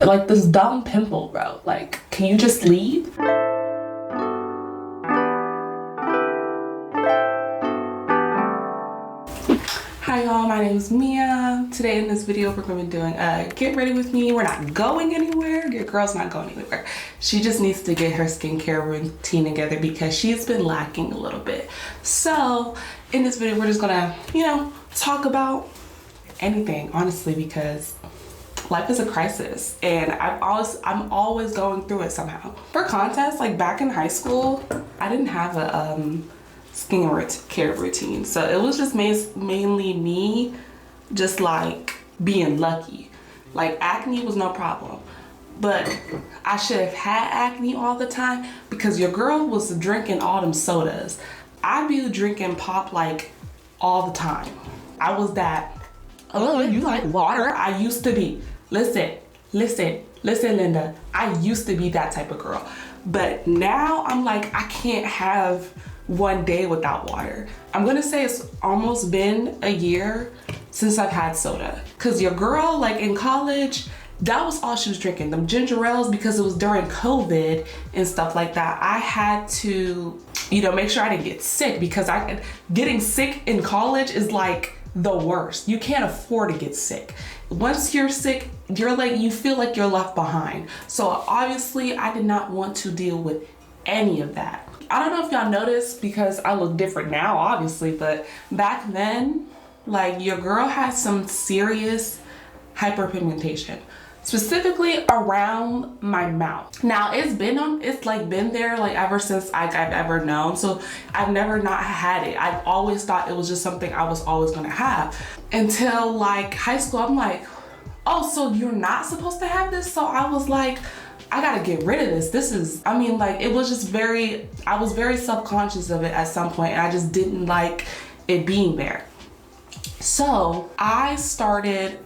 Like this dumb pimple, bro. Like, can you just leave? Hi y'all, my name is Mia. Today in this video we're going to be doing a get ready with me. We're not going anywhere. Your girl's not going anywhere. She just needs to get her skincare routine together because she's been lacking a little bit. So in this video we're just gonna, talk about anything, honestly, because life is a crisis and I'm always going through it somehow. For context, like back in high school, I didn't have a skincare routine. So it was just mainly me just like being lucky. Like acne was no problem, but I should have had acne all the time because your girl was drinking all them sodas. I'd be drinking pop like all the time. I was that, oh, you like water? I used to be. Listen, Linda. I used to be that type of girl. But now I'm like, I can't have one day without water. I'm gonna say it's almost been a year since I've had soda. Cause your girl, like in college, that was all she was drinking. Them ginger ales, because it was during COVID and stuff like that. I had to, make sure I didn't get sick because getting sick in college is like the worst. You can't afford to get sick. Once you're sick, you feel like you're left behind. So obviously I did not want to deal with any of that. I don't know if y'all noticed because I look different now, obviously, but back then, like your girl had some serious hyperpigmentation, specifically around my mouth. Now it's been there like ever since I've ever known. So I've never not had it. I've always thought it was just something I was always gonna have until like high school. I'm like, oh, so you're not supposed to have this? So I was like, I gotta get rid of this. It was just I was very self-conscious of it at some point and I just didn't like it being there. So I started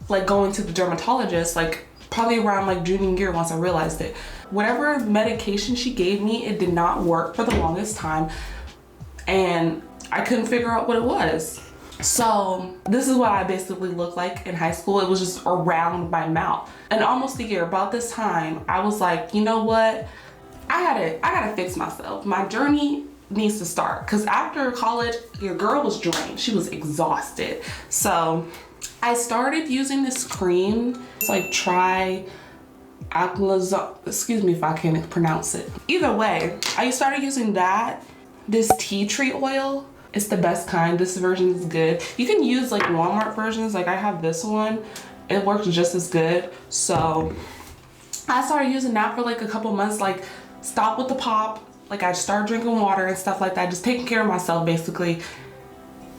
like going to the dermatologist like probably around like junior year once I realized it. Whatever medication she gave me, it did not work for the longest time and I couldn't figure out what it was. So this is what I basically looked like in high school. It was just around my mouth. And almost a year, about this time, I was like, you know what? I gotta fix myself. My journey needs to start. Cause after college, your girl was drained. She was exhausted. So I started using this cream. It's like excuse me if I can't pronounce it. Either way, I started using that, this tea tree oil. It's the best kind. This version is good. You can use like Walmart versions. Like I have this one. It works just as good. So I started using that for like a couple months, like stop with the pop. Like I started drinking water and stuff like that, just taking care of myself basically.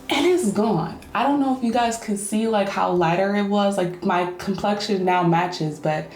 And it's gone. I don't know if you guys can see like how lighter it was. Like my complexion now matches, but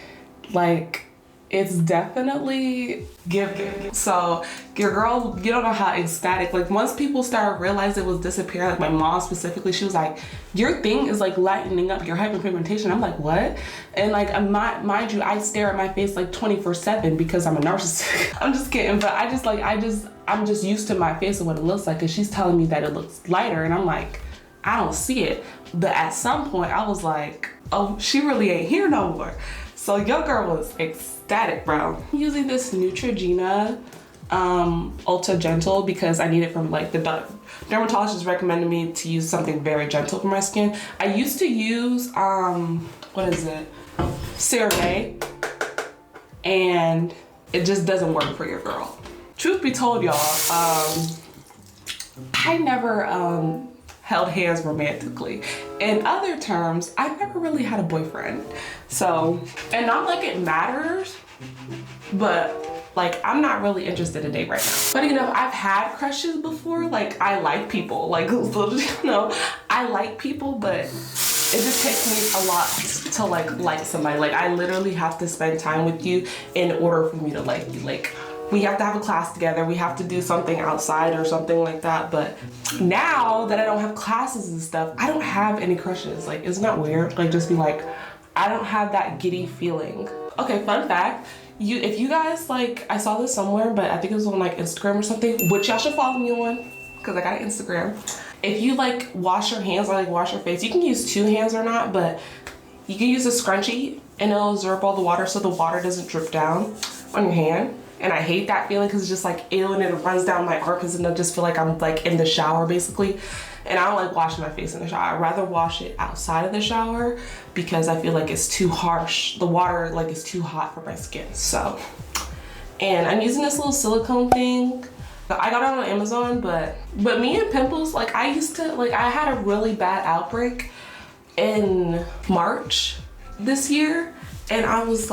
like it's definitely giving. So your girl, you don't know how ecstatic, like once people started realizing it was disappearing, like my mom specifically, she was like, your thing is like lightening up, your hyperpigmentation. I'm like, what? And like, mind you, I stare at my face like 24/7 because I'm a narcissist. I'm just kidding, but I'm just used to my face and what it looks like, and she's telling me that it looks lighter and I'm like, I don't see it. But at some point I was like, oh, she really ain't here no more. So your girl was ecstatic, bro. I'm using this Neutrogena Ultra Gentle because I need it from like the dermatologist recommended me to use something very gentle for my skin. I used to use what is it? CeraVe, and it just doesn't work for your girl. Truth be told, y'all, I never held hands romantically. In other terms, I never really had a boyfriend. So, and not like it matters, but like I'm not really interested in a date right now. Funny enough, I've had crushes before. Like I like people, like I like people, but it just takes me a lot to like somebody. Like I literally have to spend time with you in order for me to like you. Like we have to have a class together, we have to do something outside or something like that. But now that I don't have classes and stuff, I don't have any crushes. Like, isn't that weird? Like just be like, I don't have that giddy feeling. Okay, fun fact, if you guys like, I saw this somewhere, but I think it was on like Instagram or something, which y'all should follow me on because I got an Instagram. If you like wash your hands or like wash your face, you can use two hands or not, but You can use a scrunchie and it'll absorb all the water so the water doesn't drip down on your hand. And I hate that feeling because it's just like ew, and it runs down my arm because then I just feel like I'm like in the shower basically. And I don't like washing my face in the shower. I'd rather wash it outside of the shower because I feel like it's too harsh. The water like is too hot for my skin. So, and I'm using this little silicone thing. I got it on Amazon, but me and pimples, like I had a really bad outbreak in March this year. And I was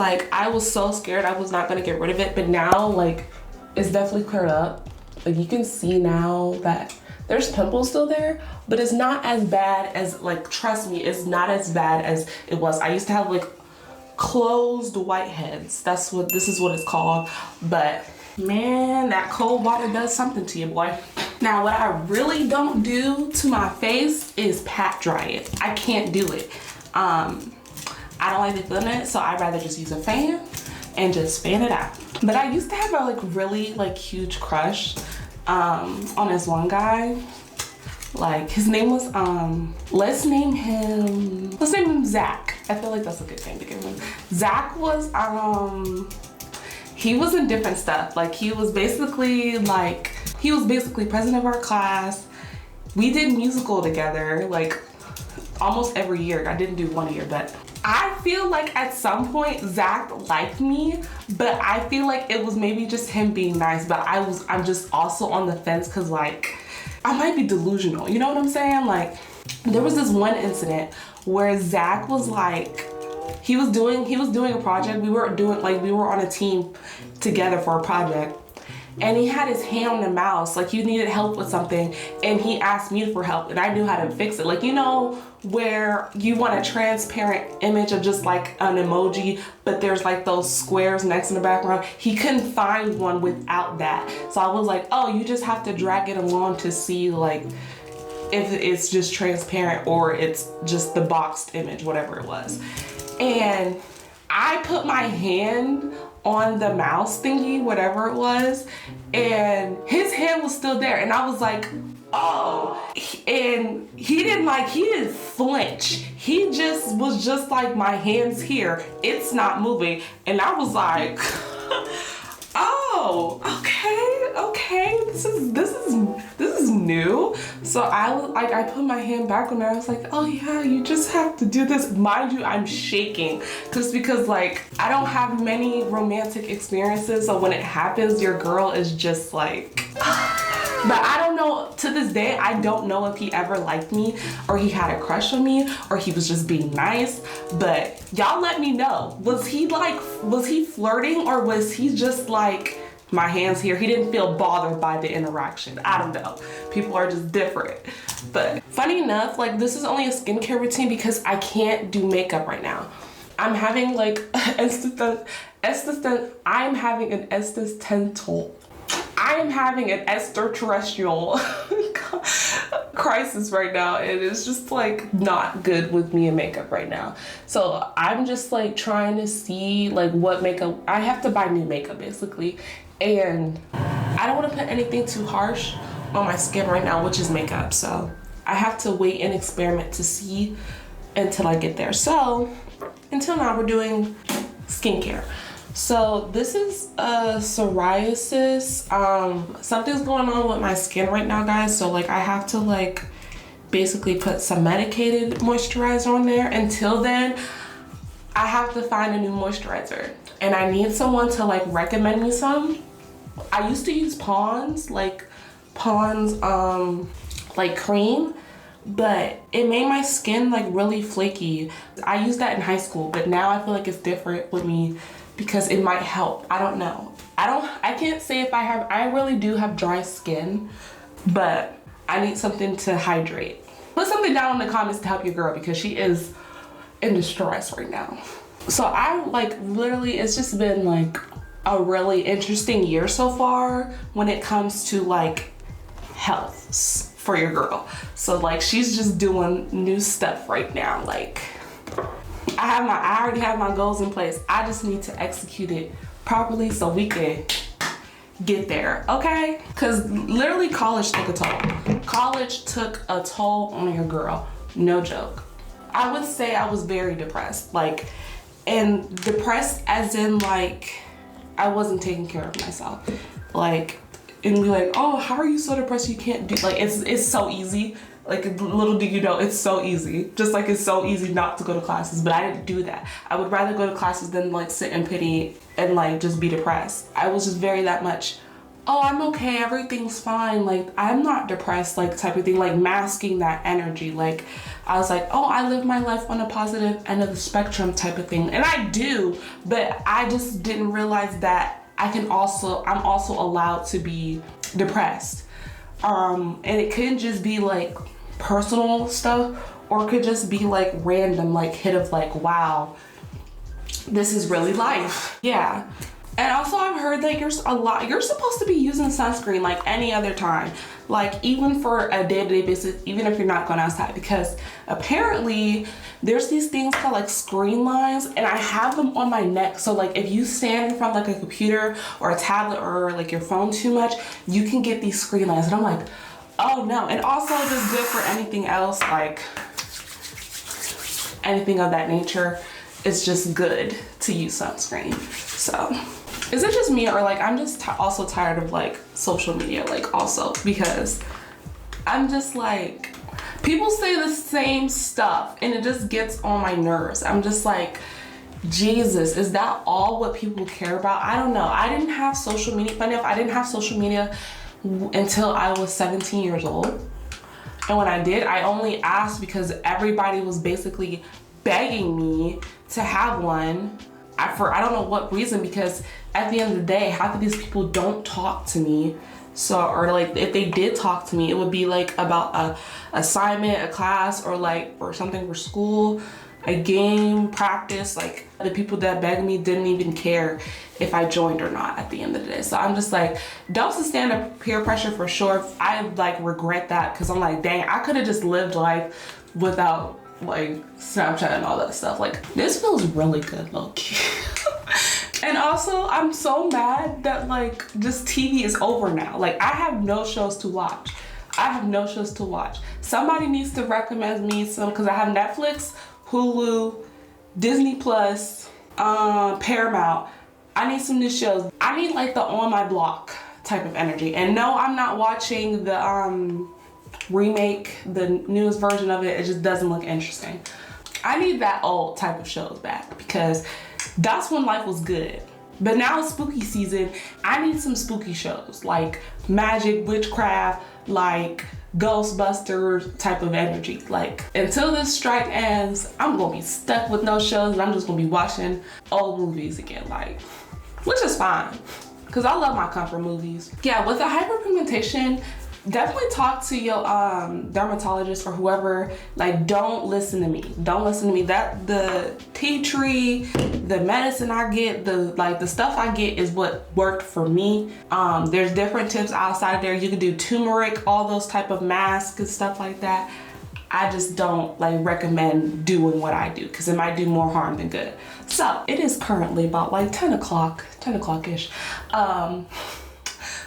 so scared I was not gonna get rid of it. But now like it's definitely cleared up. Like you can see now that there's pimples still there, but it's not as bad as, like, trust me, it's not as bad as it was. I used to have like closed whiteheads. This is what it's called. But man, that cold water does something to you, boy. Now, what I really don't do to my face is pat dry it. I can't do it. I don't like the feeling of it, so I'd rather just use a fan and just fan it out. But I used to have a like really like huge crush on this one guy. Like his name was let's name him Zach. I feel like that's a good name to give him. Zach was he was in different stuff. Like he was basically president of our class. We did musical together like almost every year. I didn't do one year, but I feel like at some point Zach liked me, but I feel like it was maybe just him being nice, but I'm just also on the fence because like I might be delusional, you know what I'm saying? Like there was this one incident where Zach was like, he was doing a project. We were on a team together for a project. And he had his hand on the mouse, like he needed help with something, and he asked me for help, and I knew how to fix it. Like, you know, where you want a transparent image of just like an emoji, but there's like those squares next in the background. He couldn't find one without that. So I was like, oh, you just have to drag it along to see like if it's just transparent or it's just the boxed image, whatever it was. And I put my hand on the mouse thingy, whatever it was, and his hand was still there, and I was like, oh, and he didn't flinch. He just was just like, my hand's here, it's not moving. And I was like, oh, okay, this is new. So I put my hand back on there. I was like, oh yeah, you just have to do this. Mind you, I'm shaking just because like I don't have many romantic experiences, so when it happens, your girl is just like but I don't know, to this day, I don't know if he ever liked me or he had a crush on me or he was just being nice, but y'all let me know. Was he flirting or was he just like, my hand's here? He didn't feel bothered by the interaction. I don't know. People are just different. But funny enough, like this is only a skincare routine because I can't do makeup right now. I'm having like I am having an extraterrestrial crisis right now, and it's just like not good with me and makeup right now. So I'm just like trying to see like what makeup, I have to buy new makeup basically, and I don't want to put anything too harsh on my skin right now, which is makeup. So I have to wait and experiment to see until I get there. So until now we're doing skincare. So this is psoriasis. Something's going on with my skin right now, guys. So like I have to like basically put some medicated moisturizer on there. Until then, I have to find a new moisturizer, and I need someone to like recommend me some. I used to use Pond's like cream, but it made my skin like really flaky. I used that in high school, but now I feel like it's different with me because it might help. I don't know. I can't say if I really do have dry skin, but I need something to hydrate. Put something down in the comments to help your girl because she is in distress right now. So I like literally, it's just been like a really interesting year so far when it comes to like health for your girl. So like she's just doing new stuff right now. Like I already have my goals in place. I just need to execute it properly so we can get there, okay? Because literally college took a toll. College took a toll on your girl, no joke. I would say I was very depressed, like, and depressed as in like I wasn't taking care of myself, like, and be like, oh, how are you so depressed you can't do, like, it's so easy, like, little do you know, it's so easy, just like it's so easy not to go to classes, but I didn't do that. I would rather go to classes than like sit in pity and like just be depressed. I was just very that much, oh, I'm okay, everything's fine, like I'm not depressed, like type of thing, like masking that energy. Like I was like, oh, I live my life on a positive end of the spectrum type of thing, and I do, but I just didn't realize that I'm also allowed to be depressed. And it couldn't just be like personal stuff, or it could just be like random, like hit of like, wow, this is really life. Yeah. And also I've heard that you're supposed to be using sunscreen like any other time, like even for a day-to-day basis, even if you're not going outside, because apparently there's these things called like screen lines, and I have them on my neck. So like if you stand in front of like a computer or a tablet or like your phone too much, you can get these screen lines. And I'm like, oh no. And also just good for anything else, like anything of that nature. It's just good to use sunscreen. So is it just me, or like I'm just also tired of like social media, like also because I'm just like, people say the same stuff and it just gets on my nerves. I'm just like, Jesus, is that all what people care about? I don't know. I didn't have social media. Funny enough, I didn't have social media until I was 17 years old. And when I did, I only asked because everybody was basically begging me to have one. For I don't know what reason, because at the end of the day, half of these people don't talk to me. So, or like if they did talk to me, it would be like about a assignment, a class, or like or something for school, a game, practice. Like the people that begged me didn't even care if I joined or not at the end of the day. So I'm just like, don't stand up peer pressure for sure. I like regret that, because I'm like, dang, I could have just lived life without like Snapchat and all that stuff. Like this feels really good, low-key. And also I'm so mad that like just TV is over now. Like I have no shows to watch. Somebody needs to recommend me some, because I have Netflix, Hulu, Disney Plus, Paramount. I need some new shows. I need like the on my block type of energy. And no, I'm not watching the remake, the newest version of it. It just doesn't look interesting. I need that old type of shows back, because that's when life was good. But now it's spooky season. I need some spooky shows like magic, witchcraft, like Ghostbusters type of energy. Like until this strike ends, I'm gonna be stuck with no shows, and I'm just gonna be watching old movies again, like, which is fine, because I love my comfort movies. Yeah, with the hyperpigmentation, definitely talk to your dermatologist or whoever. Like, don't listen to me. That the tea tree, the medicine I get, the stuff I get is what worked for me. There's different tips outside of there. You can do turmeric, all those type of masks and stuff like that. I just don't like recommend doing what I do, because it might do more harm than good. So it is currently about like 10 o'clock-ish.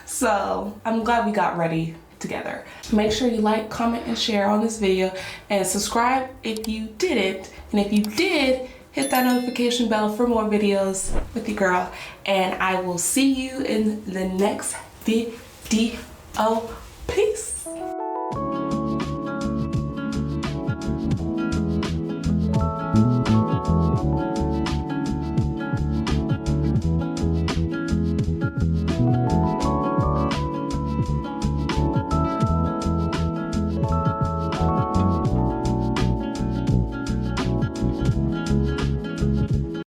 So I'm glad we got ready together. Make sure you like, comment, and share on this video, and subscribe if you didn't. And if you did, hit that notification bell for more videos with your girl. And I will see you in the next video. Peace.